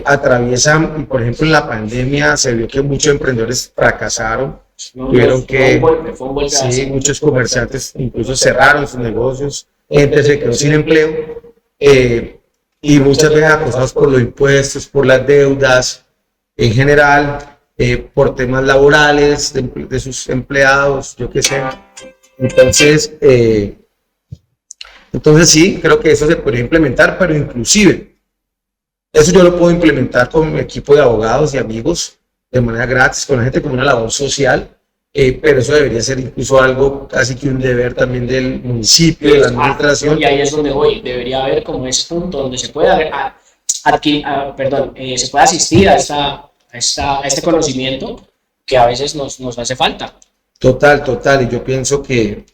atraviesan, y por ejemplo en la pandemia se vio que muchos emprendedores fracasaron, tuvieron que, sí, muchos comerciantes incluso cerraron sus negocios, gente se quedó sin empleo, y muchas veces acosados por los impuestos, por las deudas, en general, por temas laborales de sus empleados, yo qué sé. Entonces sí, creo que eso se podría implementar, pero inclusive, eso yo lo puedo implementar con mi equipo de abogados y amigos de manera gratis, con la gente como una labor social, pero eso debería ser incluso algo casi que un deber también del municipio, de la administración. Y ahí es donde voy, debería haber como ese punto donde se pueda se puede asistir a este conocimiento que a veces nos hace falta. Total, y yo pienso que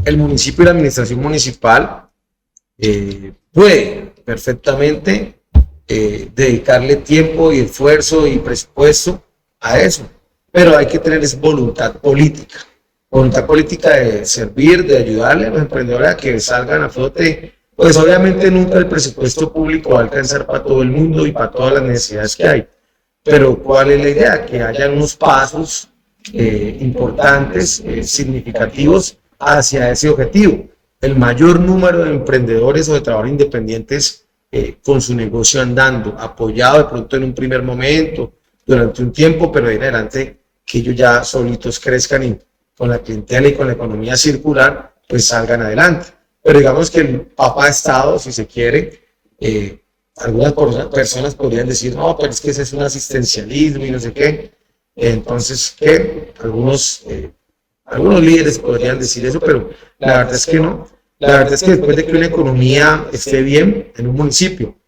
el municipio y la administración municipal puede perfectamente dedicarle tiempo y esfuerzo y presupuesto a eso, pero hay que tener voluntad política de servir, de ayudarle a los emprendedores a que salgan a flote. Pues obviamente nunca el presupuesto público va a alcanzar para todo el mundo y para todas las necesidades que hay, pero ¿cuál es la idea? Que haya unos pasos importantes, significativos hacia ese objetivo. El mayor número de emprendedores o de trabajadores independientes con su negocio andando, apoyado de pronto en un primer momento, durante un tiempo, pero de en adelante que ellos ya solitos crezcan y con la clientela y con la economía circular, pues salgan adelante. Pero digamos que el papá Estado, si se quiere, algunas personas podrían decir, no, pero es que ese es un asistencialismo y no sé qué. Entonces, ¿qué? Algunos líderes podrían decir eso, pero la verdad es que no. La verdad es que después de que una economía esté bien en un municipio,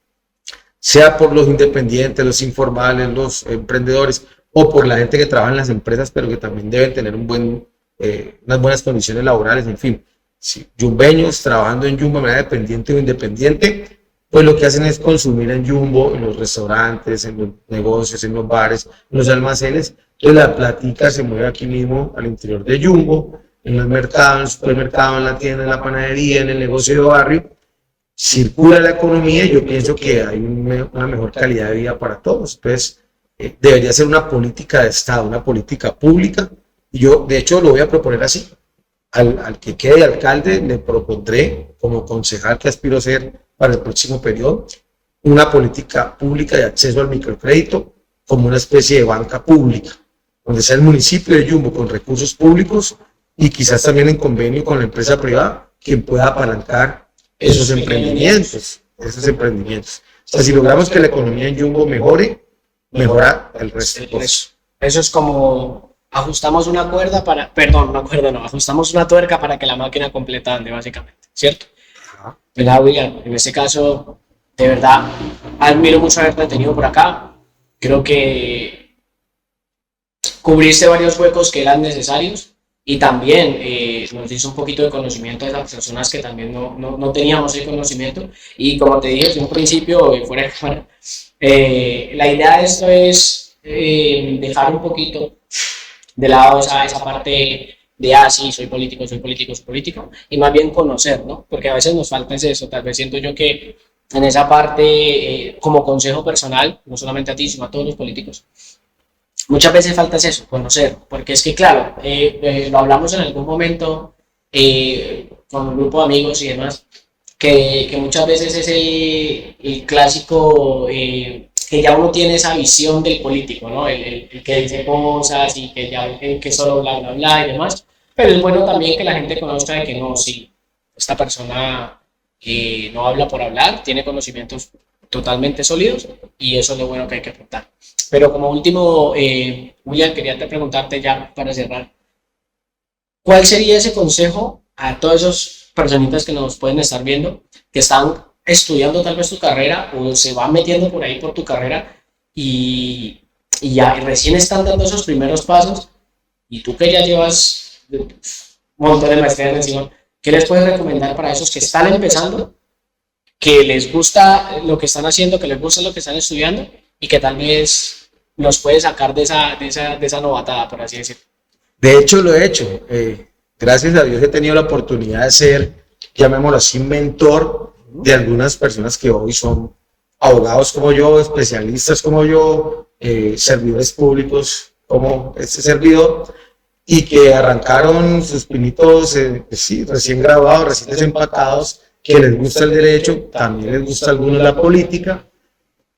sea por los independientes, los informales, los emprendedores, o por la gente que trabaja en las empresas, pero que también deben tener unas buenas condiciones laborales, en fin. Si yumbeños trabajando en Jumbo de manera dependiente o independiente, pues lo que hacen es consumir en Jumbo, en los restaurantes, en los negocios, en los bares, en los almacenes. Entonces la plática se mueve aquí mismo al interior de Jumbo, en los mercados, en el supermercado, en la tienda, en la panadería, en el negocio de barrio. Circula la economía y yo pienso que hay una mejor calidad de vida para todos. Entonces debería ser una política de Estado, una política pública. Y yo, de hecho, lo voy a proponer así. Al que quede alcalde le propondré, como concejal que aspiro a ser para el próximo periodo, una política pública de acceso al microcrédito como una especie de banca pública, donde sea el municipio de Jumbo con recursos públicos y quizás también en convenio con la empresa privada quien pueda apalancar esos emprendimientos. O sea, si logramos que la economía en Jumbo mejore, mejora el resto. Eso es como ajustamos una cuerda ajustamos una tuerca para que la máquina completa ande, básicamente, ¿cierto? ¿Verdad, William? En este caso, de verdad, admiro mucho haberte tenido por acá. Creo que cubriste varios huecos que eran necesarios y también nos hizo un poquito de conocimiento de las personas que también no teníamos ese conocimiento. Y como te dije desde un principio, fuera de cámara, la idea de esto es dejar un poquito de lado esa parte de, sí, soy político, y más bien conocer, ¿no? Porque a veces nos falta eso, tal vez siento yo que en esa parte, como consejo personal, no solamente a ti, sino a todos los políticos, muchas veces falta eso, conocer, porque es que, claro, lo hablamos en algún momento con un grupo de amigos y demás, que muchas veces es el clásico... que ya uno tiene esa visión del político, ¿no? El que dice cosas y que solo bla, bla, bla y demás. Pero es bueno también que la gente conozca de que no, sí, esta persona no habla por hablar, tiene conocimientos totalmente sólidos y eso es lo bueno que hay que apuntar. Pero como último, William, quería preguntarte ya para cerrar, ¿cuál sería ese consejo a todas esas personitas que nos pueden estar viendo, que están estudiando tal vez tu carrera o se van metiendo por ahí por tu carrera y ya recién están dando esos primeros pasos y tú que ya llevas un montón de maestrías encima, ¿qué les puedes recomendar para esos que están empezando, que les gusta lo que están haciendo, que les gusta lo que están estudiando y que tal vez los puede sacar de esa novatada, por así decirlo? De hecho, lo he hecho. Gracias a Dios he tenido la oportunidad de ser, llamémoslo así, mentor de algunas personas que hoy son abogados como yo, especialistas como yo, servidores públicos como este servidor, y que arrancaron sus pinitos sí, recién graduados, recién desempatados, que les gusta el derecho, también les gusta a algunos la política.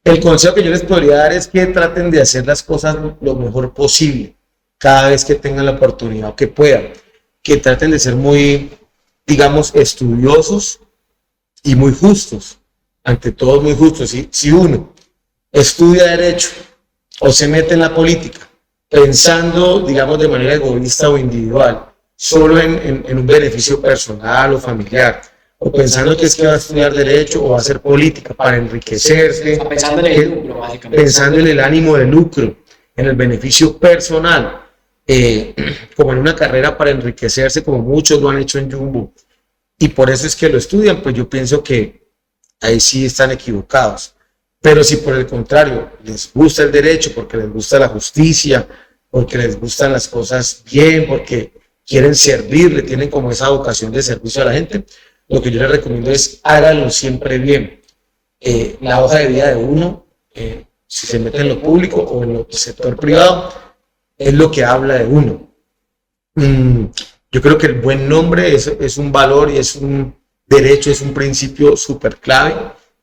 El consejo que yo les podría dar es que traten de hacer las cosas lo mejor posible, cada vez que tengan la oportunidad o que puedan, que traten de ser muy, digamos, estudiosos y muy justos, ante todo muy justos. Si uno estudia derecho o se mete en la política pensando, digamos, de manera egoísta o individual, solo en un beneficio personal o familiar, o pensando que es que va a estudiar derecho o va a hacer política para enriquecerse, Pensando en el lucro, básicamente. pensando en el ánimo de lucro, en el beneficio personal, como en una carrera para enriquecerse, como muchos lo han hecho en Jumbo, y por eso es que lo estudian, pues yo pienso que ahí sí están equivocados. Pero si por el contrario les gusta el derecho, porque les gusta la justicia, porque les gustan las cosas bien, porque quieren servirle, tienen como esa vocación de servicio a la gente, lo que yo les recomiendo es háganlo siempre bien. La hoja de vida de uno, si se mete en lo público o en el sector privado, es lo que habla de uno. Yo creo que el buen nombre es un valor y es un derecho, es un principio súper clave.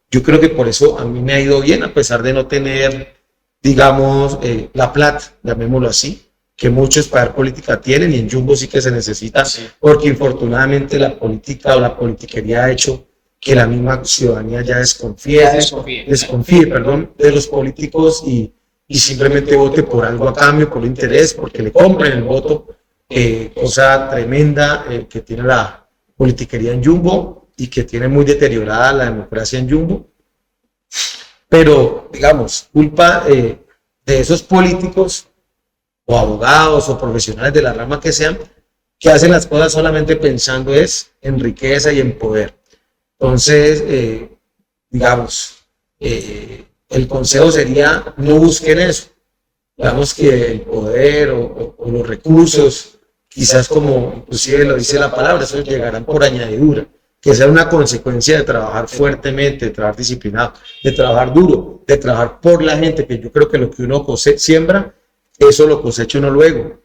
Yo creo que por eso a mí me ha ido bien, a pesar de no tener, digamos, la plata, llamémoslo así, que muchos para política tienen, y en Jumbo sí que se necesita, sí, porque infortunadamente la política o la politiquería ha hecho que la misma ciudadanía ya desconfíe de los políticos y simplemente vote por algo a cambio, por interés, porque le compren el voto, cosa tremenda que tiene la politiquería en Jumbo y que tiene muy deteriorada la democracia en Jumbo. Pero, digamos, culpa de esos políticos o abogados o profesionales de la rama que sean, que hacen las cosas solamente pensando en riqueza y en poder. Entonces, digamos, el consejo sería no busquen eso. Digamos que el poder o los recursos, quizás como inclusive lo dice la palabra, eso llegarán por añadidura, que sea una consecuencia de trabajar fuertemente, de trabajar disciplinado, de trabajar duro, de trabajar por la gente, que yo creo que lo que uno siembra, eso lo cosecha uno luego.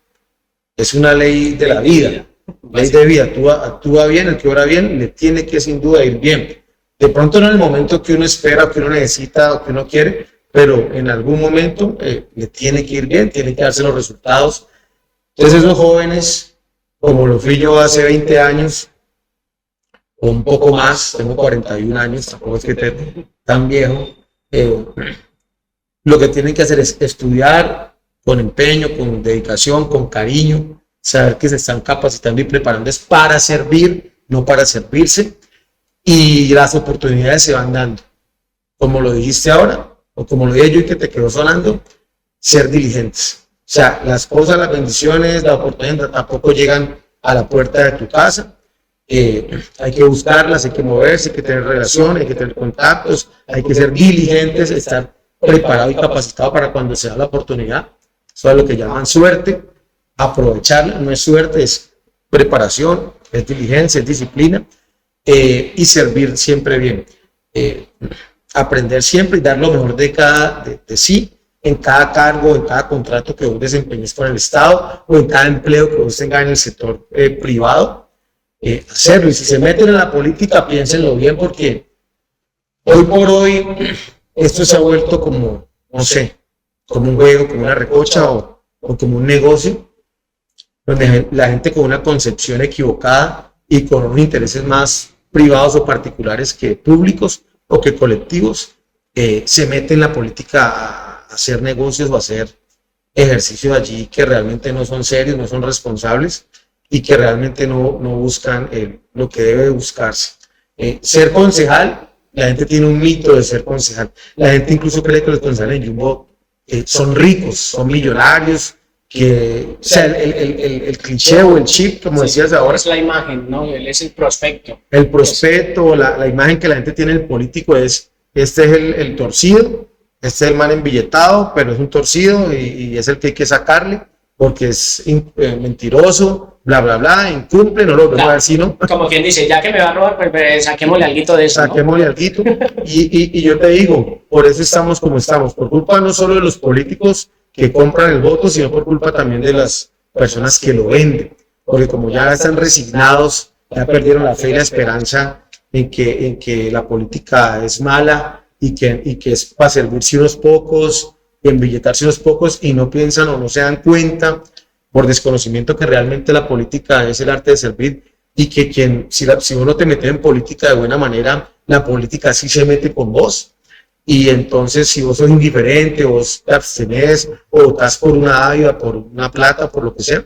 Es una ley de la vida, ley de vida. Actúa bien, el que obra bien le tiene que sin duda ir bien. De pronto no en el momento que uno espera, o que uno necesita, o que uno quiere, pero en algún momento le tiene que ir bien, tiene que darse los resultados. Entonces esos jóvenes, como lo fui yo hace 20 años, o un poco más, tengo 41 años, tampoco es que esté tan viejo, lo que tienen que hacer es estudiar con empeño, con dedicación, con cariño, saber que se están capacitando y preparando es para servir, no para servirse, y las oportunidades se van dando. Como lo dijiste ahora, o como lo dije yo y que te quedó sonando, ser diligentes. O sea, las cosas, las bendiciones, las oportunidades tampoco llegan a la puerta de tu casa. Hay que buscarlas, hay que moverse, hay que tener relaciones, hay que tener contactos, hay que ser diligentes, estar preparado y capacitado para cuando se da la oportunidad. Eso es lo que llaman suerte, aprovecharla, no es suerte, es preparación, es diligencia, es disciplina, y servir siempre bien. Aprender siempre y dar lo mejor de sí en cada cargo, en cada contrato que vos desempeñes con el Estado o en cada empleo que vos tengas en el sector privado, hacerlo. Y si se meten en la política, piénsenlo bien, porque hoy por hoy esto se ha vuelto como, no sé, como un juego, como una recocha o como un negocio, donde la gente con una concepción equivocada y con unos intereses más privados o particulares que públicos o que colectivos, se mete en la política a hacer negocios o a hacer ejercicios allí que realmente no son serios, no son responsables y que realmente no buscan lo que debe buscarse. Ser concejal, la gente tiene un mito de ser concejal. La gente incluso cree que los concejales en Jumbo son ricos, son millonarios, o sea, el cliché o el chip, como decías ahora. Es la imagen, ¿no? Él es el prospecto. El prospecto, la imagen que la gente tiene del político es, este es el torcido, este es el man embilletado, pero es un torcido y es el que hay que sacarle porque es mentiroso, bla, bla, bla, incumple, no lo vemos a ver si no. Como quien dice, ya que me va a robar, pues saquémosle alguito de eso, ¿no? Saquémosle alguito. Y yo te digo, por eso estamos como estamos, por culpa no solo de los políticos que compran el voto, sino por culpa también de las personas que lo venden, porque como ya están resignados, ya perdieron la fe y la esperanza en que la política es mala y que es para servirse unos pocos, y embilletarse unos pocos, y no piensan o no se dan cuenta por desconocimiento que realmente la política es el arte de servir, y que si uno te mete en política de buena manera, la política sí se mete con vos. Y entonces, si vos sos indiferente, vos te abstenés, o votás por una dádiva, por una plata, por lo que sea,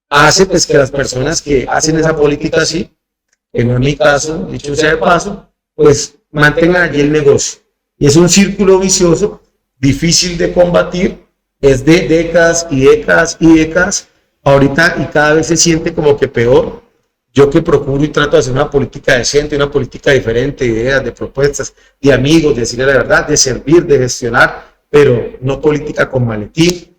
hace pues que las personas que hacen esa política así, que no es mi caso, dicho sea de paso, pues mantengan allí el negocio. Y es un círculo vicioso, difícil de combatir, es de décadas y décadas y décadas, ahorita y cada vez se siente como que peor. Yo que procuro y trato de hacer una política decente, una política diferente, de ideas, de propuestas, de amigos, de decirle la verdad, de servir, de gestionar, pero no política con maletín,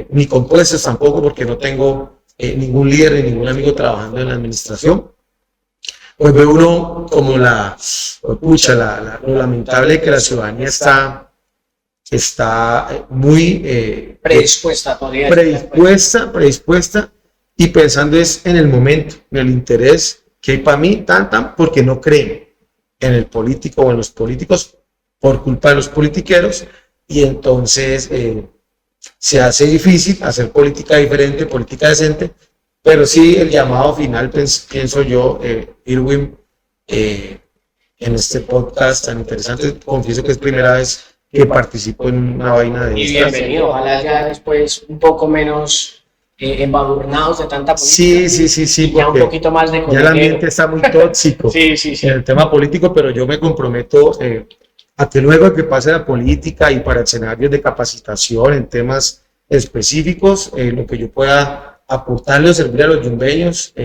ni con puestos tampoco, porque no tengo ningún líder ni ningún amigo trabajando en la administración. Pues ve uno como lo lamentable que la ciudadanía está muy predispuesta y pensando es en el momento, en el interés que hay para mí, porque no creen en el político o en los políticos por culpa de los politiqueros, y entonces se hace difícil hacer política diferente, política decente. Pero sí, el llamado final, pienso yo, Irwin, en este podcast tan interesante, confieso que es primera vez que participo en una vaina de estas. Y bienvenido, ojalá ya después un poco menos embadurnados de tanta política. Sí, ya un poquito más de ya el ambiente está muy tóxico sí. En el tema político, pero yo me comprometo a que luego de que pase la política y para escenarios de capacitación en temas específicos, lo que yo pueda aportarle o servir a los yumbeños,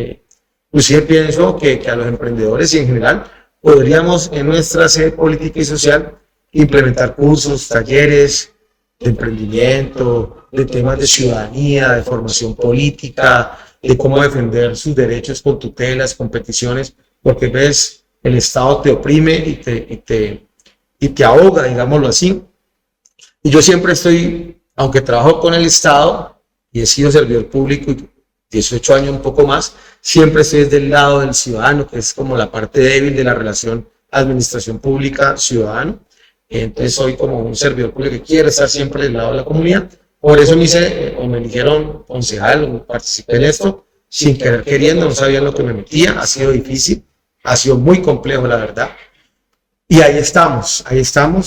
inclusive pienso que a los emprendedores y en general podríamos en nuestra sede política y social implementar cursos, talleres de emprendimiento, de temas de ciudadanía, de formación política, de cómo defender sus derechos con tutelas, con peticiones, porque ves, el Estado te oprime y te ahoga, digámoslo así. Y yo siempre estoy, aunque trabajo con el Estado, y he sido servidor público 18 años, un poco más, siempre estoy desde el lado del ciudadano, que es como la parte débil de la relación administración pública-ciudadano. Entonces soy como un servidor público que quiere estar siempre del lado de la comunidad. Por eso me eligieron concejal, participé en esto, sin querer queriendo, no sabía lo que me metía, ha sido difícil, ha sido muy complejo, la verdad. Y ahí estamos,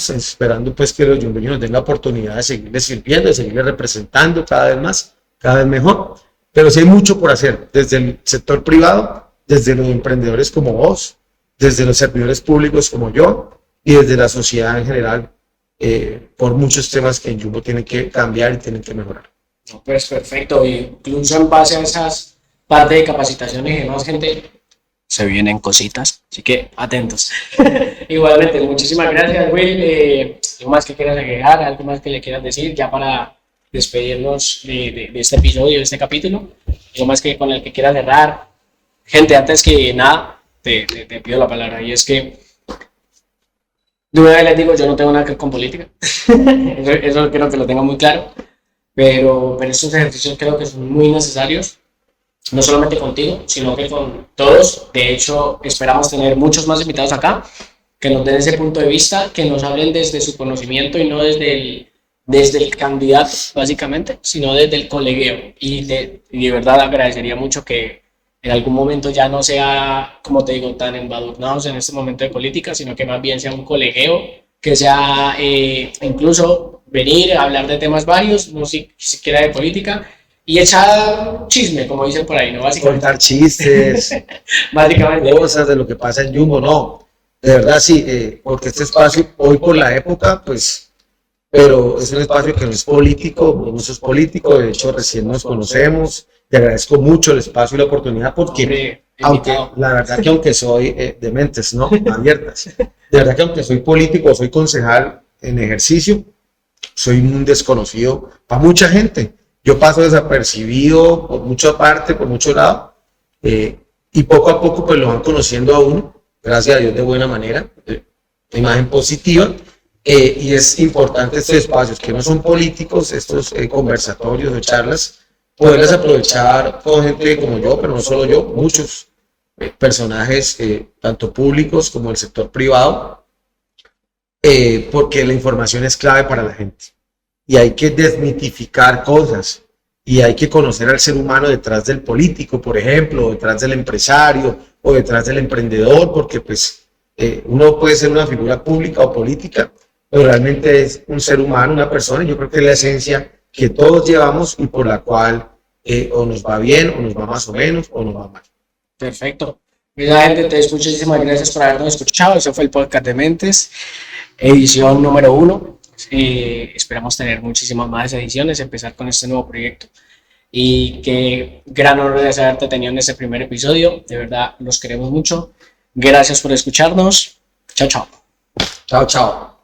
esperando pues que los yumbeños nos den la oportunidad de seguirles sirviendo, de seguirles representando cada vez más, cada vez mejor. Pero sí hay mucho por hacer, desde el sector privado, desde los emprendedores como vos, desde los servidores públicos como yo, y desde la sociedad en general, por muchos temas que en Jumbo tienen que cambiar y tienen que mejorar. No, pues perfecto, incluso en base a esas partes de capacitaciones y demás, gente, se vienen cositas, así que atentos. Igualmente, muchísimas gracias, Will. ¿Algo más que quieras agregar? ¿Algo más que le quieras decir ya para despedirnos de este episodio, de este capítulo? ¿Algo más que con el que quieras cerrar? Gente, antes que nada, te pido la palabra, y es que de una vez les digo, yo no tengo nada que ver con política. eso creo que lo tengo muy claro, pero estos ejercicios creo que son muy necesarios, no solamente contigo, sino que con todos. De hecho, esperamos tener muchos más invitados acá, que nos den ese punto de vista, que nos hablen desde su conocimiento y no desde el candidato, básicamente, sino desde el colegueo. Y de verdad agradecería mucho que en algún momento ya no sea, como te digo, tan embadurnados en este momento de política, sino que más bien sea un colegueo, que sea incluso venir a hablar de temas varios, no siquiera de política, y echar chisme, como dicen por ahí, ¿no? Básicamente. Contar chistes, básicamente. Cosas de lo que pasa en Jumbo, no. De verdad sí, porque este espacio, hoy por la época, pues, pero es un espacio que no es político, no sos político, de hecho recién nos conocemos. Te agradezco mucho el espacio y la oportunidad, porque la verdad que aunque soy de mentes, ¿no? Abiertas, de verdad que aunque soy político, soy concejal en ejercicio, soy un desconocido para mucha gente. Yo paso desapercibido por mucha parte, por mucho lado, y poco a poco pues lo van conociendo a uno, gracias a Dios de buena manera, de imagen positiva, y es importante estos espacios que no son políticos, estos conversatorios o charlas, poderlas aprovechar con gente como yo, pero no solo yo, muchos personajes, tanto públicos como del sector privado, porque la información es clave para la gente. Y hay que desmitificar cosas, y hay que conocer al ser humano detrás del político, por ejemplo, o detrás del empresario, o detrás del emprendedor, porque pues uno puede ser una figura pública o política, pero realmente es un ser humano, una persona, y yo creo que es la esencia que todos llevamos y por la cual o nos va bien, o nos va más o menos, o nos va mal. Perfecto. Mira, gente, entonces muchísimas gracias por habernos escuchado. Eso fue el podcast de Mentes, edición número 1. Esperamos tener muchísimas más ediciones, empezar con este nuevo proyecto. Y qué gran honor es haberte tenido en este primer episodio. De verdad, los queremos mucho. Gracias por escucharnos. Chao, chao. Chao, chao.